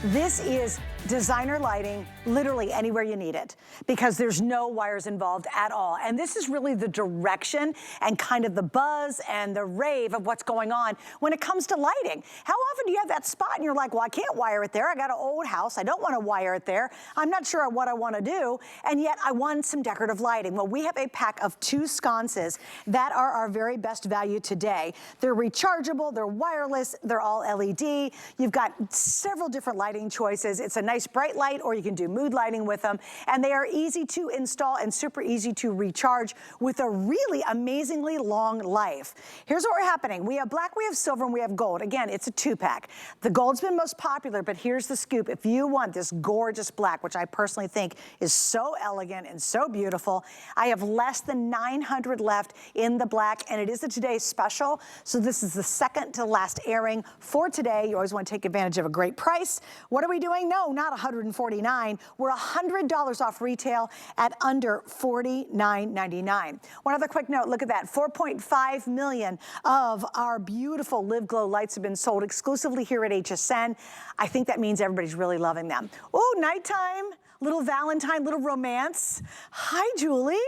This is designer lighting literally anywhere you need it because there's no wires involved at all. And this is really the direction and kind of the buzz and the rave of what's going on when it comes to lighting. How often do you have that spot and you're like, well, I can't wire it there. I got an old house. I don't want to wire it there. I'm not sure what I want to do. And yet I want some decorative lighting. Well, we have a pack of 2 sconces that are our very best value today. They're rechargeable, they're wireless, they're all LED. You've got several different lighting choices. It's a nice bright light, or you can do mood lighting with them. And they are easy to install and super easy to recharge with a really amazingly long life. Here's what we're happening. We have black, we have silver, and we have gold. Again, it's a 2-pack. The gold's been most popular, but here's the scoop. If you want this gorgeous black, which I personally think is so elegant and so beautiful, I have less than 900 left in the black, and it is a today's special. So this is the second to last airing for today. You always want to take advantage of a great price. What are we doing? No, not $149. We're $100 off retail at under $49.99. One other quick note, look at that. 4.5 million of our beautiful Live Glow lights have been sold exclusively here at HSN. I think that means everybody's really loving them. Oh, nighttime, little Valentine, little romance. Hi, Julie.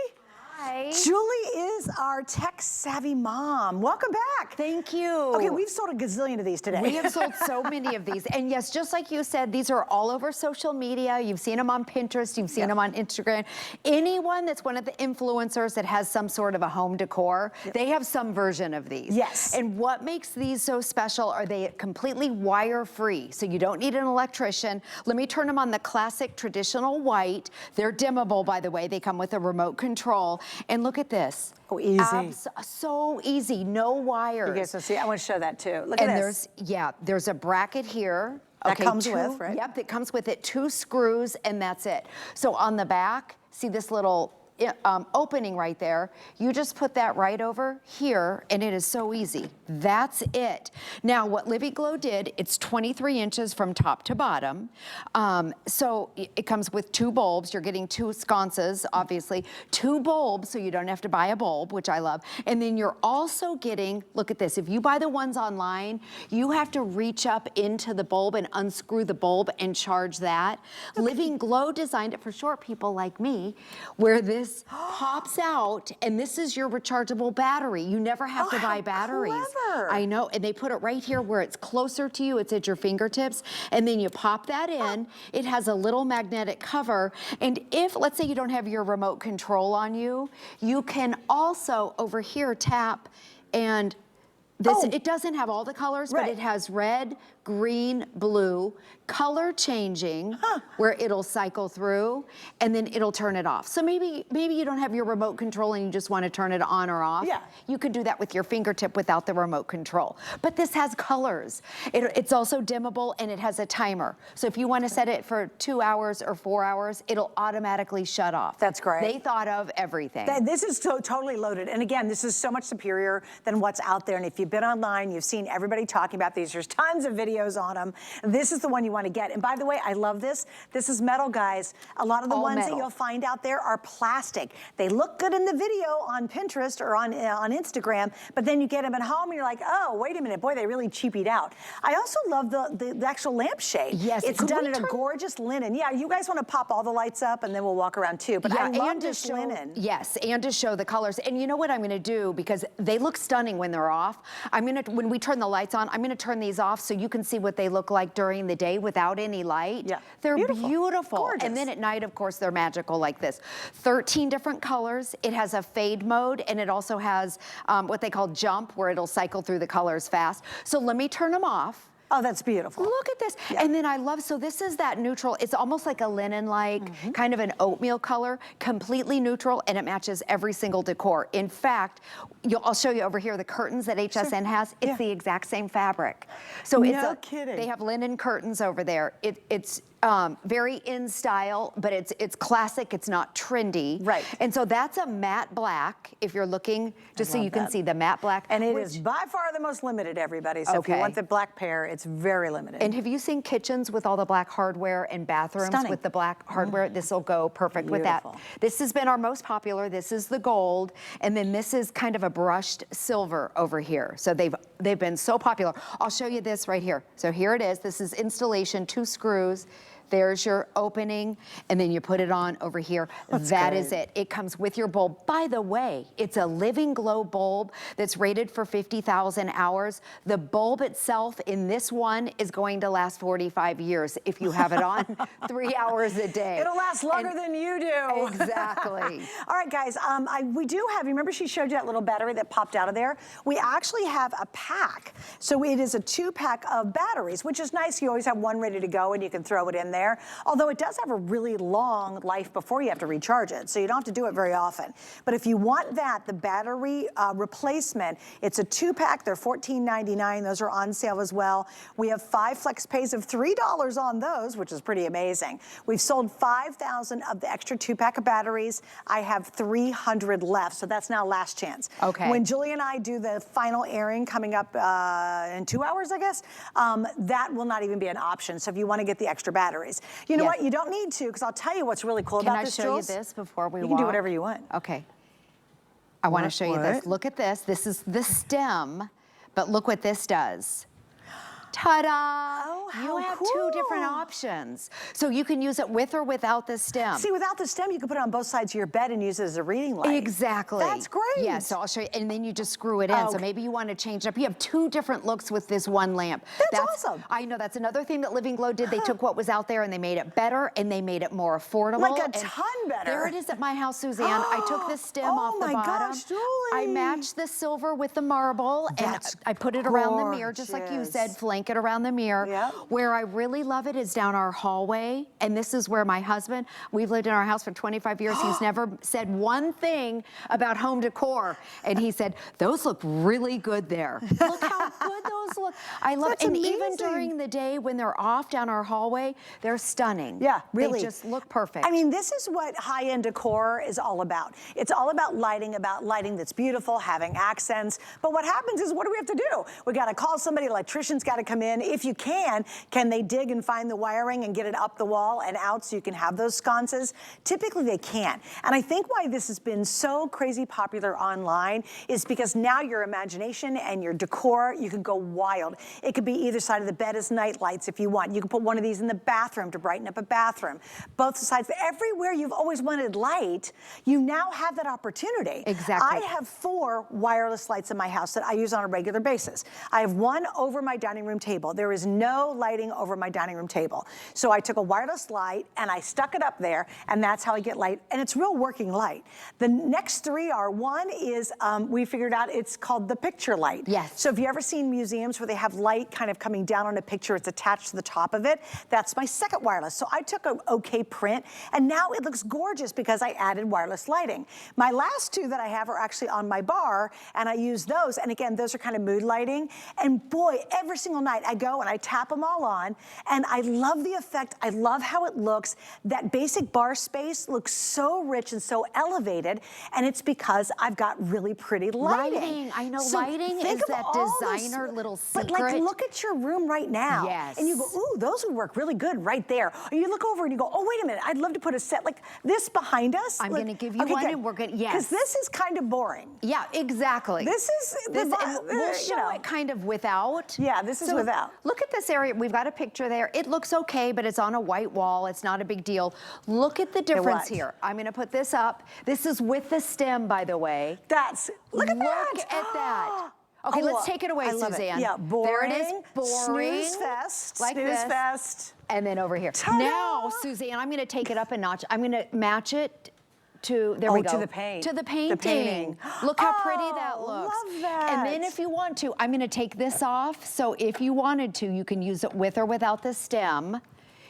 Hi. Julie is our tech-savvy mom. Welcome back. Thank you. Okay, we've sold a gazillion of these today. We have sold so many of these. And yes, just like you said, these are all over social media. You've seen them on Pinterest. You've seen them on Instagram. Anyone that's one of the influencers that has some sort of a home decor, they have some version of these. Yes. And what makes these so special are they completely wire-free. So you don't need an electrician. Let me turn them on the classic traditional white. They're dimmable, by the way. They come with a remote control. And look at this. Oh, easy. So easy, no wires. You guys will see, I want to show that too. Look at this. There's a bracket here. That comes with, right? Yep, that comes with it, 2 screws, and that's it. So on the back, see this little opening right there, you just put that right over here, and it is so easy. That's it. Now, what Livy Glow did, it's 23 inches from top to bottom. So it comes with 2 bulbs. You're getting 2 sconces, obviously. 2 bulbs, so you don't have to buy a bulb, which I love. And then you're also getting, look at this, if you buy the ones online, you have to reach up into the bulb and unscrew the bulb and charge that. Okay. Living Glow designed it for short people like me, where this pops out, and this is your rechargeable battery. You never have to buy batteries. Clever. I know, and they put it right here where it's closer to you. It's at your fingertips, and then you pop that in. It has a little magnetic cover, and if, let's say you don't have your remote control on you, you can also over here tap, and this, it doesn't have all the colors, but it has red, green, blue, color changing, where it'll cycle through, and then it'll turn it off. So maybe you don't have your remote control and you just want to turn it on or off. Yeah. You could do that with your fingertip without the remote control. But this has colors. It's also dimmable, and it has a timer. So if you want to set it for 2 hours or 4 hours, it'll automatically shut off. That's great. They thought of everything. This is totally loaded. And again, this is so much superior than what's out there. And if you've been online, you've seen everybody talking about these. There's tons of videos on them. This is the one you want to get. And by the way, I love this. This is metal, guys. A lot of the ones that you'll find out there are plastic. They look good in the video on Pinterest or on Instagram, but then you get them at home and you're like, oh, wait a minute, boy, they really cheapied out. I also love the actual lampshade. Yes. It's done in a gorgeous linen. Yeah, you guys want to pop all the lights up and then we'll walk around too. But I love this linen. Yes, and to show the colors. And you know what I'm going to do, because they look stunning when they're off. When we turn the lights on, I'm going to turn these off so you can see what they look like during the day without any light. Yeah. They're beautiful. Gorgeous. And then at night, of course, they're magical like this. 13 different colors. It has a fade mode, and it also has what they call jump, where it'll cycle through the colors fast. So let me turn them off. Oh, that's beautiful. Look at this. Yeah. And then I love, so this is that neutral, it's almost like a linen-like, kind of an oatmeal color, completely neutral, and it matches every single decor. In fact, I'll show you over here the curtains that HSN has. It's the exact same fabric. So no kidding. They have linen curtains over there. It's very in style, but it's classic, it's not trendy. Right. And so that's a matte black, if you're looking, just so you can see the matte black. And it is by far the most limited, everybody. So if you want the black pair, it's very limited. And have you seen kitchens with all the black hardware and bathrooms with the black hardware? This will go perfect with that. This has been our most popular. This is the gold, and then this is kind of a brushed silver over here. So they've been so popular. I'll show you this right here. So here it is. This is installation, 2 screws. There's your opening, and then you put it on over here. That is it. It comes with your bulb. By the way, it's a living glow bulb that's rated for 50,000 hours. The bulb itself in this one is going to last 45 years if you have it on 3 hours a day. It'll last longer than you do. Exactly. All right, guys, we do have, remember she showed you that little battery that popped out of there? We actually have a pack. So it is a 2-pack of batteries, which is nice. You always have one ready to go and you can throw it in there. Although it does have a really long life before you have to recharge it, so you don't have to do it very often. But if you want that, the battery replacement, it's a 2-pack. They're $14.99. Those are on sale as well. We have 5 flex pays of $3 on those, which is pretty amazing. We've sold 5,000 of the extra 2-pack of batteries. I have 300 left, so that's now last chance. Okay. When Julie and I do the final airing coming up in 2 hours, I guess, that will not even be an option. So if you want to get the extra batteries. You know what? You don't need to, because I'll tell you what's really cool about this, Can I show you this before we walk? You can do whatever you want. Okay. I want to show you this. Look at this. This is the stem, but look what this does. Ta-da! Oh, you have cool. 2 different options. So you can use it with or without the stem. See, without the stem, you can put it on both sides of your bed and use it as a reading light. Exactly. That's great. Yeah, so I'll show you, and then you just screw it in. So maybe you want to change it up. You have 2 different looks with this one lamp. That's awesome. I know, that's another thing that Living Glow did. They took what was out there and they made it better, and they made it more affordable. Like a ton better. There it is at my house, Suzanne. I took this stem off the bottom. Oh my gosh, Julie. I matched the silver with the marble, and I put it around the mirror, just like you said, flank it around the mirror. Yep. Where I really love it is down our hallway, and this is where my husband, we've lived in our house for 25 years, he's never said one thing about home decor, and he said, those look really good there. Look how good those look. I love it. And even during the day when they're off down our hallway, they're stunning. Yeah, really. They just look perfect. I mean, this is what high-end decor is all about. It's all about lighting that's beautiful, having accents. But what happens is, what do we have to do? We got to call somebody, electrician's got to come in. If you can they dig and find the wiring and get it up the wall and out so you can have those sconces? Typically they can't. And I think why this has been so crazy popular online is because now your imagination and your decor, you can go wild. It could be either side of the bed as night lights if you want. You can put one of these in the bathroom to brighten up a bathroom. Both sides, everywhere you've always wanted light, you now have that opportunity. Exactly. I have 4 wireless lights in my house that I use on a regular basis. I have one over my dining room table. There is no lighting over my dining room table. So I took a wireless light and I stuck it up there, and that's how I get light, and it's real working light. The next 3 are, one is, we figured out it's called the picture light. Yes. So if you ever seen museums where they have light kind of coming down on a picture, it's attached to the top of it, that's my second wireless. So I took an okay print, and now it looks gorgeous because I added wireless lighting. My last 2 that I have are actually on my bar, and I use those, and again, those are kind of mood lighting, and boy, every single night I go and I tap them all on, and I love the effect. I love how it looks. That basic bar space looks so rich and so elevated, and it's because I've got really pretty lighting. I know, So lighting is that designer little secret. But like, look at your room right now. Yes. And you go, ooh, those would work really good right there. Or you look over and you go, oh, wait a minute, I'd love to put a set like this behind us. I'm going to give you one, and we're going to, yes. Because this is kind of boring. Yeah, exactly. This is, and we'll show it kind of without. Yeah, this is without. Look at this area. We've got a picture there. It looks okay, but it's on a white wall. It's not a big deal. Look at the difference here. I'm going to put this up. This is with the stem, by the way. Look at that. Look at that. Okay, let's take it away, Suzanne. Yeah, boring. There it is, boring. Snooze fest. Like snooze this. fest. And then over here. Ta-da! Now, Suzanne, I'm going to take it up a notch. I'm going to match it to, there we go. To the paint. To the painting. The painting. Look how pretty that looks. Love that. And then if you want to, I'm going to take this off. So if you wanted to, you can use it with or without the stem.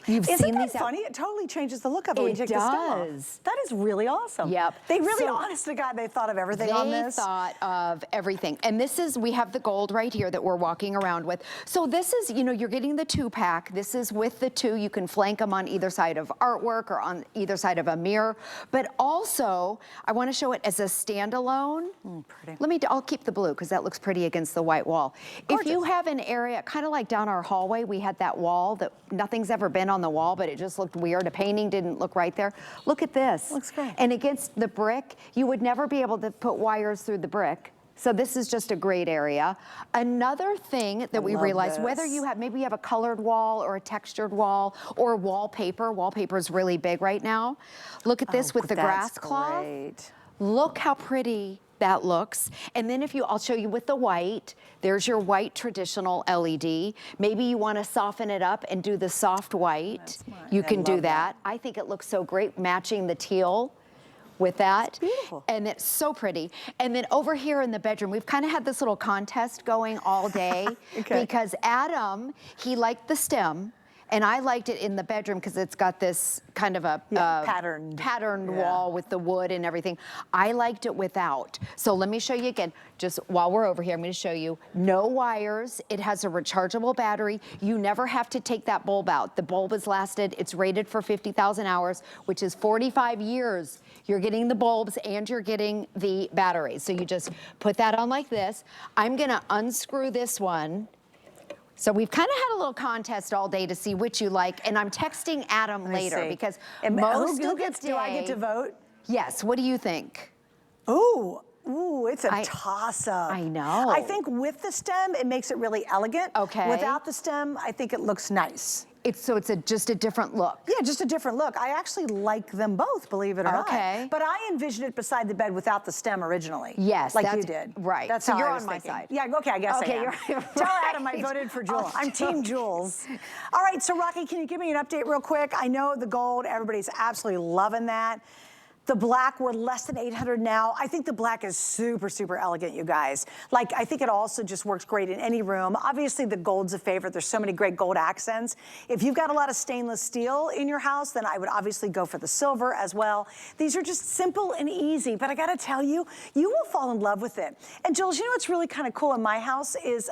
You've Isn't seen that these funny? It totally changes the look of it when you It take the stem off. does. That is really awesome. Yep. They really, So honest to God, they thought of everything on this. They thought of everything. And this is, we have the gold right here that we're walking around with. So this is, you know, you're getting the 2-pack. This is with the 2. You can flank them on either side of artwork or on either side of a mirror. But also, I want to show it as a standalone. Pretty. I'll keep the blue because that looks pretty against the white wall. Gorgeous. If you have an area, kind of like down our hallway, we had that wall that nothing's ever been on the wall, but it just looked weird. A painting didn't look right there. Look at this. Looks great. And against the brick, you would never be able to put wires through the brick. So this is just a great area. Another thing that we realized, whether you have, maybe you have a colored wall or a textured wall or wallpaper. Wallpaper is really big right now. Look at this with the grass cloth. Great. Look how pretty that looks. And then I'll show you with the white, there's your white traditional LED. Maybe you want to soften it up and do the soft white. You can do that. I think it looks so great matching the teal with that. It's beautiful. And it's so pretty. And then over here in the bedroom, we've kind of had this little contest going all day because Adam, he liked the stem. And I liked it in the bedroom because it's got this kind of a patterned wall with the wood and everything. I liked it without. So let me show you again. Just while we're over here, I'm going to show you. No wires. It has a rechargeable battery. You never have to take that bulb out. The bulb has lasted. It's rated for 50,000 hours, which is 45 years. You're getting the bulbs and you're getting the battery. So you just put that on like this. I'm going to unscrew this one. So we've kind of had a little contest all day to see which you like, and I'm texting Adam later because most of the day. Do I get to vote? Yes. What do you think? Ooh, it's a toss-up. I know. I think with the stem, it makes it really elegant. Okay. Without the stem, I think it looks nice. It's just a different look. Yeah, just a different look. I actually like them both, believe it or not. Okay. But I envisioned it beside the bed without the stem originally. Yes. Like you did. Right. That's so how you're I was on my thinking. side. Yeah, okay, I guess okay, I am. You're Tell right. Adam I voted for Jules. I'm Team Jules. All right, so Rocky, can you give me an update real quick? I know the gold, everybody's absolutely loving that. The black, we're less than 800 now. I think the black is super, super elegant, you guys. Like, I think it also just works great in any room. Obviously, the gold's a favorite. There's so many great gold accents. If you've got a lot of stainless steel in your house, then I would obviously go for the silver as well. These are just simple and easy, but I gotta tell you, you will fall in love with it. And Jules, you know what's really kind of cool in my house is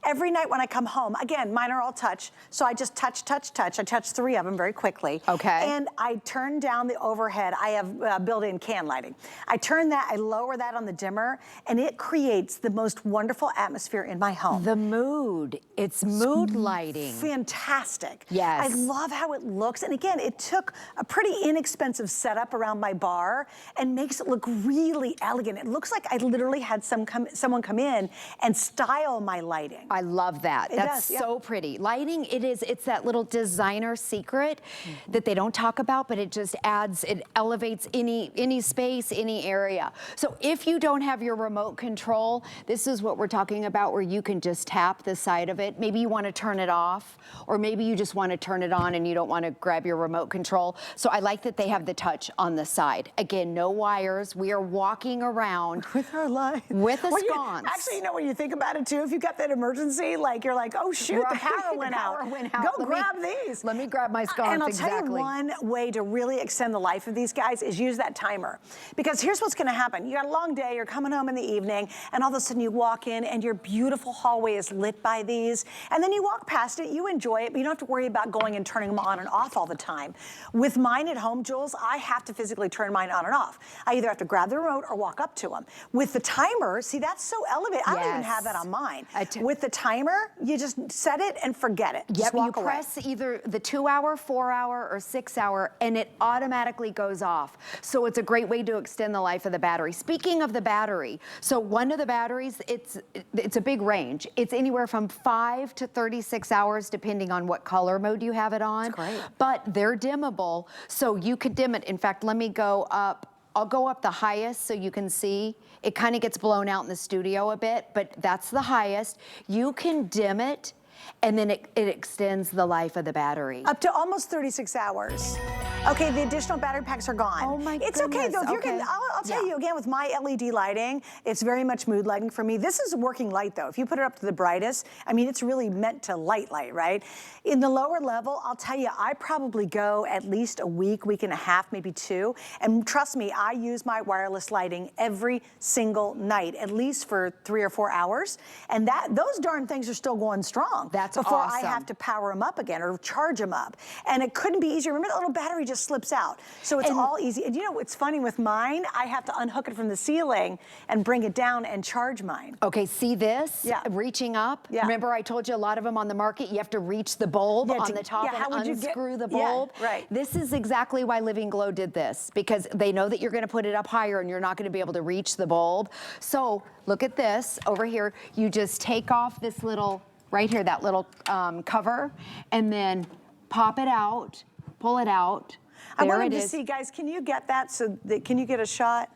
every night when I come home, again, mine are all touch, so I just touch. I touch 3 of them very quickly. Okay. And I turn down the overhead. I have built-in can lighting. I turn that, I lower that on the dimmer, and it creates the most wonderful atmosphere in my home. The mood. It's mood lighting. Fantastic. Yes. I love how it looks. And again, it took a pretty inexpensive setup around my bar and makes it look really elegant. It looks like I literally had someone come in and style my lighting. I love that. That's so pretty. Lighting, it's that little designer secret that they don't talk about, but it just adds, it elevates any space, any area. So if you don't have your remote control, this is what we're talking about, where you can just tap the side of it. Maybe you want to turn it off, or maybe you just want to turn it on and you don't want to grab your remote control. So I like that they have the touch on the side. Again, no wires. We are walking around with our light. With a sconce. Actually, you know, when you think about it too, if you got that emergency, like you're like, oh shoot, the power went out. Go grab these. Let me grab my sconce. And I'll tell you one way to really extend the life of these guys is use that timer. Because here's what's gonna happen. You got a long day, you're coming home in the evening, and all of a sudden you walk in and your beautiful hallway is lit by these, and then you walk past it, you enjoy it, but you don't have to worry about going and turning them on and off all the time. With mine at home, Jules, I have to physically turn mine on and off. I either have to grab the remote or walk up to them. With the timer, see, that's so elevated. I don't even have that on mine. With the timer, you just set it and forget it. Yep, you press either the 2-hour, 4-hour, or 6-hour, and it automatically goes off. So it's a great way to extend the life of the battery. Speaking of the battery, so one of the batteries, it's a big range. It's anywhere from 5 to 36 hours, depending on what color mode you have it on. That's great. But they're dimmable, so you could dim it. In fact, let me go up. I'll go up the highest so you can see. It kind of gets blown out in the studio a bit, but that's the highest. You can dim it, and then it extends the life of the battery. Up to almost 36 hours. Okay, the additional battery packs are gone. Oh my It's okay though. If you're goodness, gonna, I'll tell Yeah. you again with my LED lighting, it's very much mood lighting for me. This is a working light though. If you put it up to the brightest, I mean, it's really meant to light, right? In the lower level, I'll tell you, I probably go at least a week, week and a half, maybe 2. And trust me, I use my wireless lighting every single night, at least for 3 or 4 hours. And those darn things are still going strong. That's before I awesome. have to power them up again or charge them up. And it couldn't be easier. Remember, that little battery just slips out. So it's all easy. And you know what's funny with mine? I have to unhook it from the ceiling and bring it down and charge mine. Okay, see this? Yeah. Reaching up. Yeah. Remember I told you a lot of them on the market, you have to reach the bulb Yeah, on the top how would and you unscrew the yeah, bulb. right. This is exactly why Living Glow did this, because they know that you're gonna put it up higher and you're not gonna be able to reach the bulb. So look at this over here. You just take off this little, right here, that little cover, and then pop it out, pull it out. I There wanted it to is. see, guys, can you get that? Can you get a shot?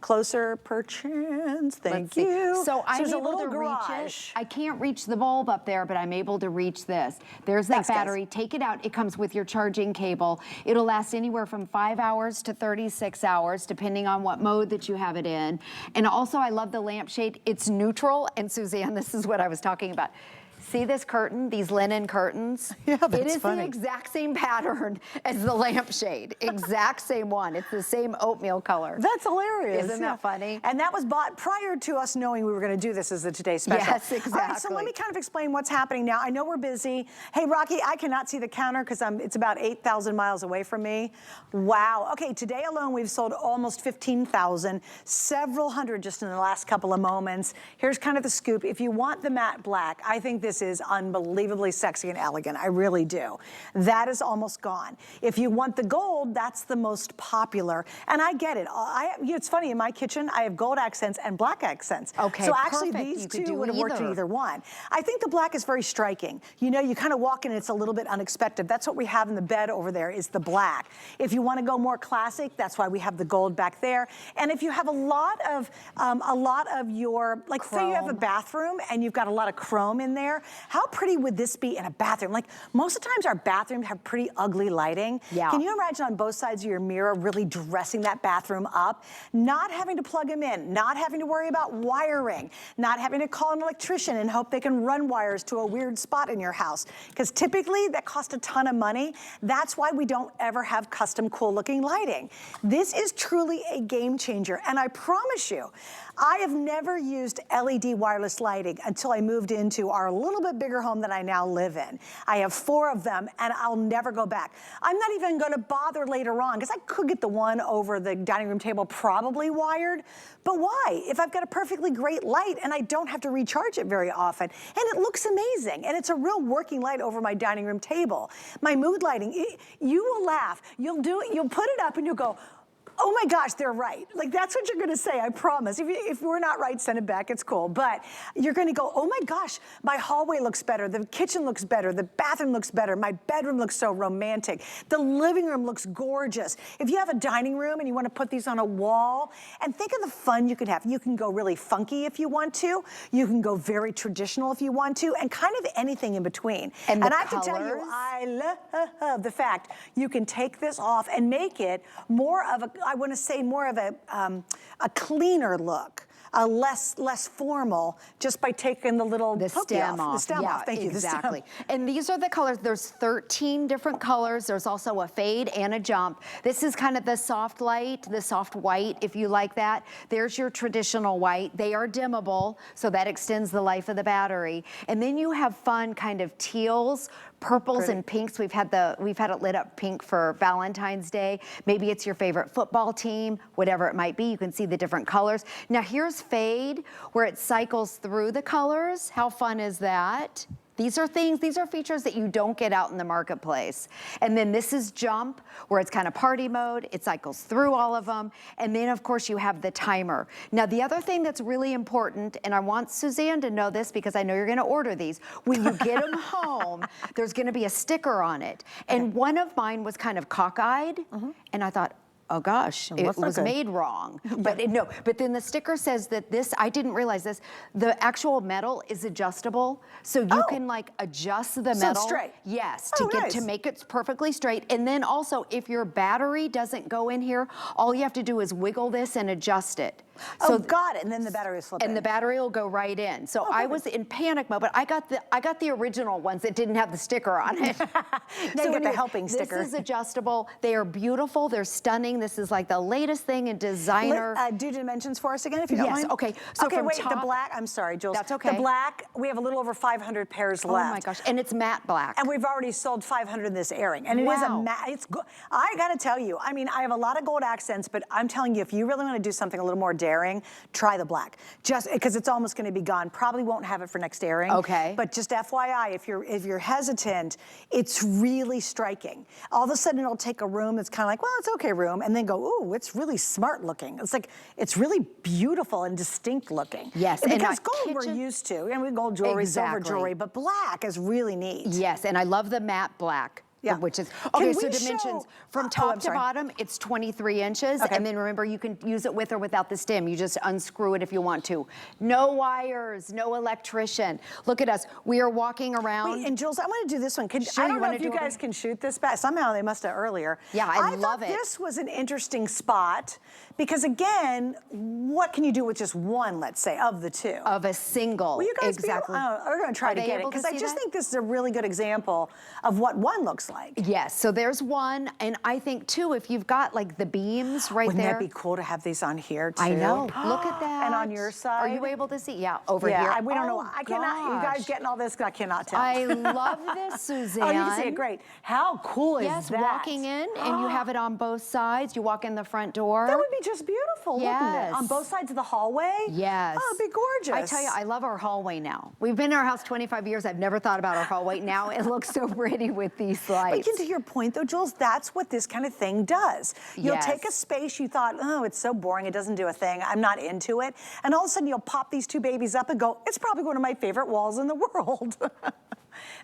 Closer, perchance. Thank you. So I'm there's a able little to reach garage. it. I can't reach the bulb up there, but I'm able to reach this. There's that Thanks, guys. battery. Take it out. It comes with your charging cable. It'll last anywhere from 5 hours to 36 hours, depending on what mode that you have it in. And also, I love the lampshade. It's neutral. And Suzanne, this is what I was talking about. See this curtain, these linen curtains? Yeah, that's It is funny. the exact same pattern as the lampshade. Exact same one. It's the same oatmeal color. That's hilarious. Isn't that funny? And that was bought prior to us knowing we were going to do this as a Today Special. Yes, All right, so exactly. let me kind of explain what's happening now. I know we're busy. Hey, Rocky, I cannot see the counter because it's about 8,000 miles away from me. Wow. Okay, today alone we've sold almost 15,000, several hundred just in the last couple of moments. Here's kind of the scoop. If you want the matte black, I think this is unbelievably sexy and elegant. I really do. That is almost gone. If you want the gold, that's the most popular. And I get it. It's funny, in my kitchen, I have gold accents and black accents. Okay, so actually perfect. these You could two do would have worked in either. either one. I think the black is very striking. You know, you kind of walk in, it's a little bit unexpected. That's what we have in the bed over there is the black. If you want to go more classic, that's why we have the gold back there. And if you have a lot of your, like say you have a bathroom and you've got a lot of chrome in there, how pretty would this be in a bathroom? Like most of the times our bathrooms have pretty ugly lighting. Yeah. Can you imagine on both sides of your mirror really dressing that bathroom up? Not having to plug them in, not having to worry about wiring, not having to call an electrician and hope they can run wires to a weird spot in your house. Because typically that costs a ton of money. That's why we don't ever have custom cool looking lighting. This is truly a game changer. And I promise you, I have never used LED wireless lighting until I moved into our little bit bigger home that I now live in. I have 4 of them and I'll never go back. I'm not even gonna bother later on because I could get the one over the dining room table probably wired, but why? If I've got a perfectly great light and I don't have to recharge it very often, and it looks amazing, and it's a real working light over my dining room table. My mood lighting, you will laugh. You'll put it up and you'll go, oh my gosh, they're right. Like that's what you're gonna say, I promise. If we're not right, send it back, it's cool. But you're gonna go, oh my gosh, my hallway looks better, the kitchen looks better, the bathroom looks better, my bedroom looks so romantic, the living room looks gorgeous. If you have a dining room and you wanna put these on a wall, and think of the fun you can have. You can go really funky if you want to, you can go very traditional if you want to, and kind of anything in between. And I have to tell you, I love the fact you can take this off and make it more of a, I want to say more of a cleaner look, less formal, just by taking the stem off. The stem Yeah, off. Thank you. Exactly. And these are the colors. There's 13 different colors. There's also a fade and a jump. This is kind of the soft light, the soft white, if you like that. There's your traditional white. They are dimmable, so that extends the life of the battery. And then you have fun kind of teals, purples and pinks. We've had it lit up pink for Valentine's Day. Maybe it's your favorite football team, whatever it might be. You can see the different colors. Now here's fade, where it cycles through the colors. How fun is that? These are features that you don't get out in the marketplace. And then this is jump, where it's kind of party mode. It cycles through all of them. And then of course you have the timer. Now the other thing that's really important, and I want Suzanne to know this because I know you're gonna order these, when you get them home, there's gonna be a sticker on it. And one of mine was kind of cockeyed, and I thought, oh gosh, it was made wrong. But no, but then the sticker says that this, I didn't realize this, the actual metal is adjustable. So you can like adjust the metal. So straight. Yes, to make it perfectly straight. And then also if your battery doesn't go in here, all you have to do is wiggle this and adjust it. So got it, and then the battery will slip in. And the battery will go right in. So I was in panic mode, but I got the original ones that didn't have the sticker on it. Now you get the helping sticker. This is adjustable. They are beautiful. They're stunning. This is like the latest thing in designer. Do dimensions for us again, if you don't mind. Yes, okay. So okay, from wait, top, the black, I'm sorry, Jules. That's okay. The black, we have a little over 500 pairs left. Oh my gosh, and it's matte black. And we've already sold 500 in this airing. And it is a matte, it's good. I gotta tell you, I mean, I have a lot of gold accents, but I'm telling you, if you really wanna do something a little more daring, try the black. Just, because it's almost gonna be gone. Probably won't have it for next airing. Okay. But just FYI, if you're hesitant, it's really striking. All of a sudden it'll take a room that's kind of like, well, it's okay room, and then go, ooh, it's really smart looking. It's like, it's really beautiful and distinct looking. Yes. And because gold we're used to, and we gold jewelry, silver jewelry, but black is really neat. Yes, and I love the matte black. Yeah. Which is, okay, so dimensions, from top to bottom, it's 23 inches. Okay. And then remember, you can use it with or without the stem. You just unscrew it if you want to. No wires, no electrician. Look at us, we are walking around. Wait, and Jules, I want to do this one. I don't know if you guys can shoot this back. Somehow they must have earlier. Yeah, I love it. This was an interesting spot because again, what can you do with just one, let's say, of the two? Of a single, well, you guys exactly. we're going to try to get it because I just think this is a really good example of what one looks like. Yes, so there's one, and I think too, if you've got like the beams right Wouldn't there. Wouldn't that be cool to have these on here too? I know, look at that. And on your side? Are you able to see? Yeah, over here. We don't know. I cannot, you guys getting all this, I cannot tell. I love this, Suzanne. Oh, you can see it great. How cool is that? Yes, walking in, and you have it on both sides. You walk in the front door. That would be just beautiful, wouldn't it? On both sides of the hallway? Yes. Oh, it'd be gorgeous. I tell you, I love our hallway now. We've been in our house 25 years. I've never thought about our hallway. Now it looks so pretty with these lights. But to your point though, Jules, that's what this kind of thing does. You'll take a space you thought, oh, it's so boring, it doesn't do a thing, I'm not into it. And all of a sudden you'll pop these two babies up and go, it's probably one of my favorite walls in the world.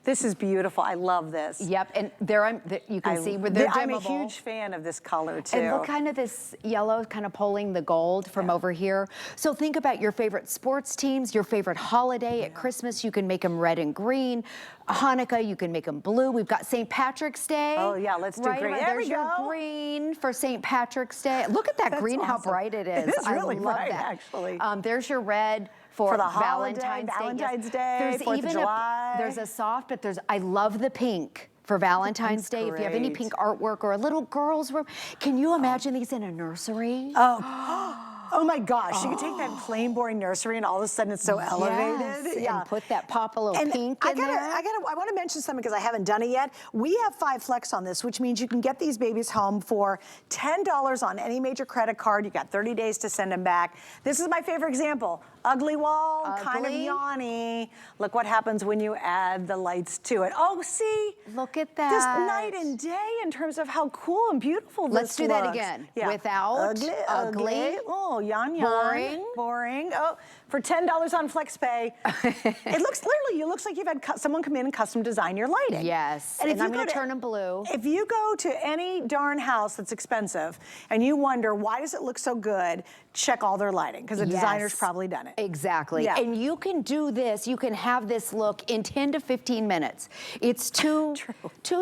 This is beautiful. I love this. Yep, and there you can see where they're dimmable. I'm a huge fan of this color too. And look, kind of this yellow kind of pulling the gold from over here. So think about your favorite sports teams, your favorite holiday. At Christmas, you can make them red and green. Hanukkah, you can make them blue. We've got St. Patrick's Day. Oh yeah, let's do green. There There's we go. Your green for St. Patrick's Day. Look at that green, how bright it is. It is really bright, actually. There's your red for the Valentine's Day. There's 4th of July. There's a soft, but I love the pink for Valentine's Day. If you have any pink artwork or a little girl's room, can you imagine these in a nursery? Oh my gosh, you could take that plain boring nursery and all of a sudden it's so elevated. And put that pop a little pink in there. I want to mention something because I haven't done it yet. We have 5 Flex on this, which means you can get these babies home for $10 on any major credit card. You got 30 days to send them back. This is my favorite example. Ugly wall, kind of yawny. Look what happens when you add the lights to it. Oh, see? Look at that. This night and day in terms of how cool and beautiful this looks. Let's do that again. Yeah. Without, ugly. Oh, yawn. Boring. Oh, for $10 on FlexPay. It looks like you've had someone come in and custom design your lighting. Yes, and I'm gonna turn them blue. If you go to any darn house that's expensive and you wonder, why does it look so good? Check all their lighting, because the designer's probably done it. Exactly, and you can do this, you can have this look in 10 to 15 minutes. It's two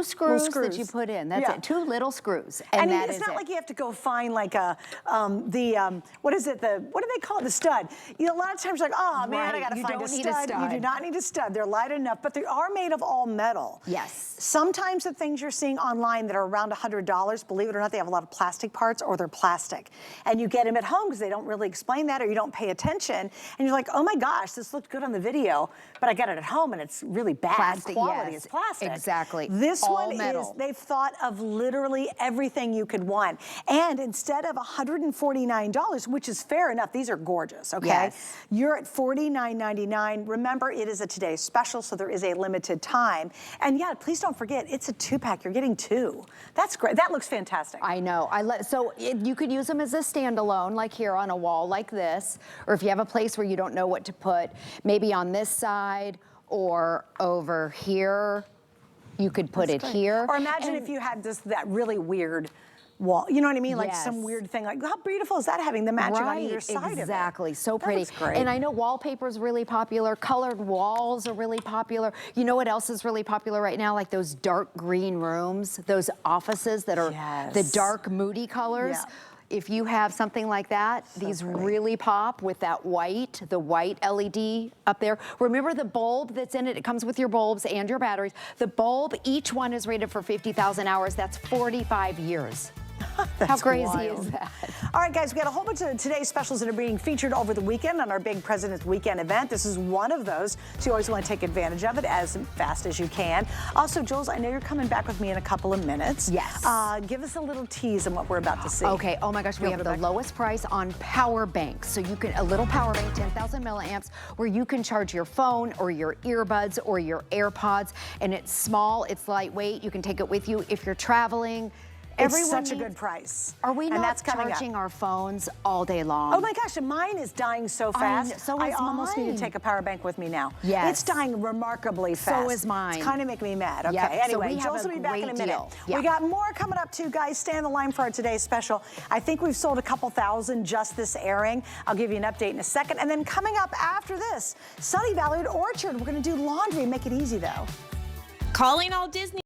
screws that you put in, that's it, 2 little screws, and that is it. It's not like you have to go find like a, what is it, what do they call it, the stud? You know, a lot of times you're like, oh man, I gotta find a stud. You do not need a stud, they're light enough, but they are made of all metal. Yes. Sometimes the things you're seeing online that are around $100, believe it or not, they have a lot of plastic parts or they're plastic. And you get them at home because they don't really explain that or you don't pay attention. And you're like, oh my gosh, this looked good on the video, but I got it at home and it's really bad quality. It's plastic. Exactly. This all one metal. is, they've thought of literally everything you could want. And instead of $149, which is fair enough, these are gorgeous, okay? Yes. You're at $49.99. Remember, it is a today's special, so there is a limited time. And yeah, please don't forget, it's a 2-pack. You're getting 2. That's great. That looks fantastic. I know. You could use them as a standalone, like here on a wall like this, or if you have a place where you don't know what to put, maybe on this side or over here. You could put it here. Or imagine if you had that really weird wall, you know what I mean? Like some Yes. weird thing. Like, how beautiful is that having the matching on either side of it? Exactly, so pretty. That looks great. And I know wallpaper is really popular. Colored walls are really popular. You know what else is really popular right now? Like those dark green rooms, those offices that are the dark, moody colors. Yeah. If you have something like that, these really pop with that white, the white LED up there. Remember the bulb that's in it? It comes with your bulbs and your batteries. The bulb, each one is rated for 50,000 hours. That's 45 years. How crazy wild. is that? All right, guys, we got a whole bunch of today's specials that are being featured over the weekend on our big President's Weekend event. This is one of those, so you always want to take advantage of it as fast as you can. Also, Jules, I know you're coming back with me in a couple of minutes. Yes. Give us a little tease on what we're about to see. Okay, oh my gosh, we have the lowest price on power banks. So you can, a little power bank, 10,000 milliamps, where you can charge your phone or your earbuds or your AirPods, and it's small, it's lightweight, you can take it with you if you're traveling. It's such a good price. Are we not that's charging our phones all day long? Oh my gosh, and mine is dying so fast. So is I almost need mine. to take a power bank with me now. Yes. It's dying remarkably fast. So is mine. It's kind of making me mad. Okay, Yep. So anyway, we have Jules a will be back in a great minute. deal. Yeah. We got more coming up too, guys. Stay on the line for our today's special. I think we've sold a couple thousand just this airing. I'll give you an update in a second. And then coming up after this, Sunny Valley at Orchard. We're going to do laundry. Make it easy, though. Calling all Disney